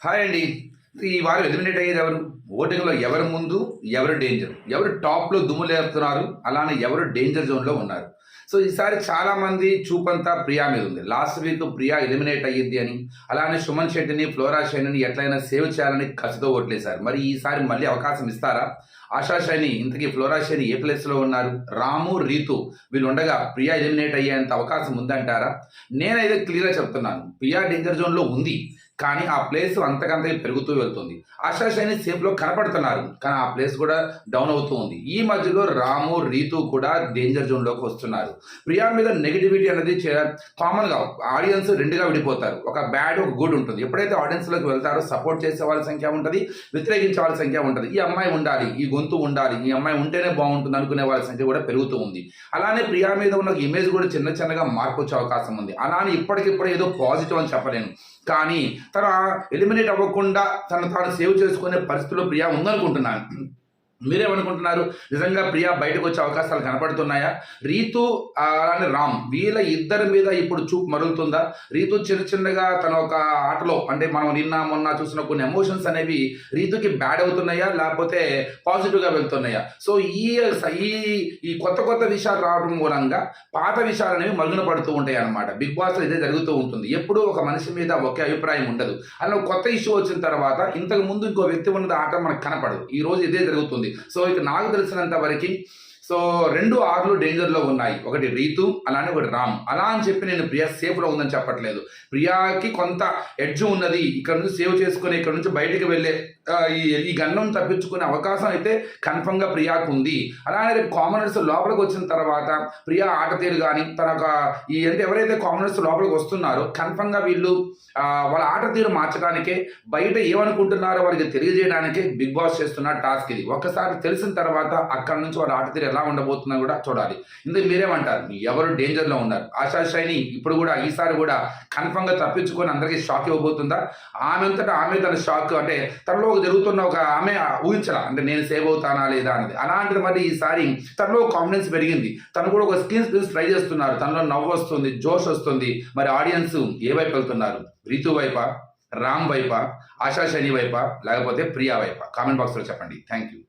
Hi అండి. ఈ వారం ఎలిమినేట్ అయ్యేది ఎవరు? ఓటింగ్‌లో ఎవరు ముందు, ఎవరు డేంజర్? ఎవరు టాప్‌లో దుమ్ములేపుతున్నారు? అలానే ఎవరు డేంజర్ జోన్‌లో ఉన్నారు? సో, ఈసారి చాలామంది చూపంతా ప్రియా మీద ఉంది. లాస్ట్ వీక్ ప్రియా ఎలిమినేట్ అయ్యిద్ది అని, అలానే సుమన్ శెట్టిని, ఫ్లోరా షైనిని ఎట్లైనా సేవ్ చేయాలని కసితో ఓట్లేశారు. మరి ఈసారి మళ్ళీ అవకాశం ఇస్తారా? ఆశా షైని, ఇంతకీ ఫ్లోరా షైని ఏ ప్లేస్‌లో ఉన్నారు? రాము, రీతు వీళ్ళుండగా ప్రియా ఎలిమినేట్ అయ్యేంత అవకాశం ఉందంటారా? నేనైతే క్లియర్‌గా చెప్తున్నాను. ప్రియా డేంజర్ జోన్‌లో ఉంది. కానీ ఆ ప్లేస్ అంతకంతకి పెరుగుతూ వెళ్తుంది. ఆశా షైని సేఫ్‌లో కనపడుతున్నారు. కానీ ఆ ప్లేస్ కూడా డౌన్ అవుతూ ఉంది. ఈ మధ్యలో రాము, రీతు కూడా డేంజర్ జోన్‌లోకి వస్తున్నారు. ప్రియా మీద నెగటివిటీ అనేది కామన్‌గా ఆడియన్స్ 2గా విడిపోతారు. ఒక బ్యాడ్, ఒక గుడ్ ఉంటుంది. ఎప్పుడైతే ఆడియన్స్‌లోకి వెళ్తారో సపోర్ట్ చేసే వాళ్ళ సంఖ్య ఉంటది. వ్యతిరేకించే వాళ్ళ సంఖ్య ఉంటది. ఈ అమ్మాయి ఉండాలి, ఈ గొంతు ఉండాలి, ఈ అమ్మాయి ఉంటేనే బాగుంటుంది అనుకునే వాళ్ళ సంఖ్య కూడా పెరుగుతూ ఉంది. అలానే ప్రియా మీద ఉన్న ఇమేజ్ కూడా చిన్న చిన్నగా మార్పు వచ్చే అవకాశం ఉంది. అలానే ఇప్పటికిప్పుడు ఏదో పాజిటివ్ అని చెప్పలేను. కానీ తన ఎలిమినేట్ అవ్వకుండా తను తాను సేవ్ చేసుకునే పరిస్థితిలో ప్రియా ఉందనుకుంటున్నాను. మీరేమనుకుంటున్నారు? నిజంగా ప్రియా బయటకు వచ్చే అవకాశాలు కనపడుతున్నాయా? రీతు అలానే రామ్ వీళ్ళ ఇద్దరి మీద ఇప్పుడు చూపు మరుగుతుందా? రీతు చిన్న చిన్నగా తన ఒక ఆటలో అంటే మనం నిన్న మొన్న చూసిన కొన్ని ఎమోషన్స్ అనేవి రీతుకి బ్యాడ్ అవుతున్నాయా? లేకపోతే పాజిటివ్గా వెళ్తున్నాయా? సో ఈ ఈ ఈ కొత్త కొత్త విషయాలు రావడం మూలంగా పాత విషయాలు అనేవి మరుగున పడుతూ ఉంటాయి అన్నమాట. బిగ్ బాస్లో ఇదే జరుగుతూ ఉంటుంది. ఎప్పుడూ ఒక మనిషి మీద ఒకే అభిప్రాయం ఉండదు. అలా కొత్త ఇష్యూ వచ్చిన తర్వాత ఇంతకు ముందు ఇంకో వ్యక్తి ఉన్నది ఆట మనకు కనపడదు. ఈ రోజు ఇదే జరుగుతుంది. సో ఇక నాకు తెలిసినంత వరకు సో 2 ఆర్లు డేంజర్‌లో ఉన్నాయి. ఒకటి రీతు, అలానే ఒకటి రామ్. అలా అని చెప్పి నేను ప్రియా సేఫ్‌లో ఉందని చెప్పట్లేదు. ప్రియాకి కొంత ఎడ్జ్ ఉన్నది. ఇక్కడ నుంచి సేవ్ చేసుకొని ఇక్కడ నుంచి బయటికి వెళ్ళే ఈ గండం తప్పించుకునే అవకాశం అయితే కన్ఫర్మ్‌గా ప్రియాకు ఉంది. అలానే రేపు కామనర్స్ లోపలికి వచ్చిన తర్వాత ప్రియా ఆట తీరు కానీ తన అంటే ఎవరైతే కామనర్స్ లోపలికి వస్తున్నారో కన్ఫర్మ్‌గా వీళ్ళు వాళ్ళ ఆట తీరు మార్చడానికే బయట ఏమనుకుంటున్నారో వాళ్ళకి తెలియజేయడానికే బిగ్ బాస్ చేస్తున్న టాస్క్ ఇది. ఒక్కసారి తెలిసిన తర్వాత అక్కడ నుంచి వాళ్ళ ఆట తీరు ఎలా ఉండబోతున్నా కూడా చూడాలి. ఇందుకు మీరేమంటారు? ఎవరు డేంజర్‌లో ఉన్నారు? ఆశా షైని ఇప్పుడు కూడా ఈసారి కూడా కన్ఫర్మ్‌గా తప్పించుకొని అందరికీ షాక్ ఇవ్వబోతుందా? ఆమె అంతటా ఆమె తన షాక్ అంటే తనలో జరుగుతున్న ఒక ఆమె ఊహించరా అంటే నేను సేవ్ అవుతానా లేదా అనేది. అలాంటిది మరి ఈసారి తనలో కాన్ఫిడెన్స్ పెరిగింది. తను కూడా ఒక స్కిల్స్ ట్రై చేస్తున్నారు. తనలో నవ్వు వస్తుంది, జోష్ వస్తుంది. మరి ఆడియన్స్ ఏ వైపు వెళ్తున్నారు? రీతు వైపా, రామ్ వైపా, ఆశా షైని వైపా, లేకపోతే ప్రియా వైపా? కామెంట్ బాక్స్లో చెప్పండి. Thank you.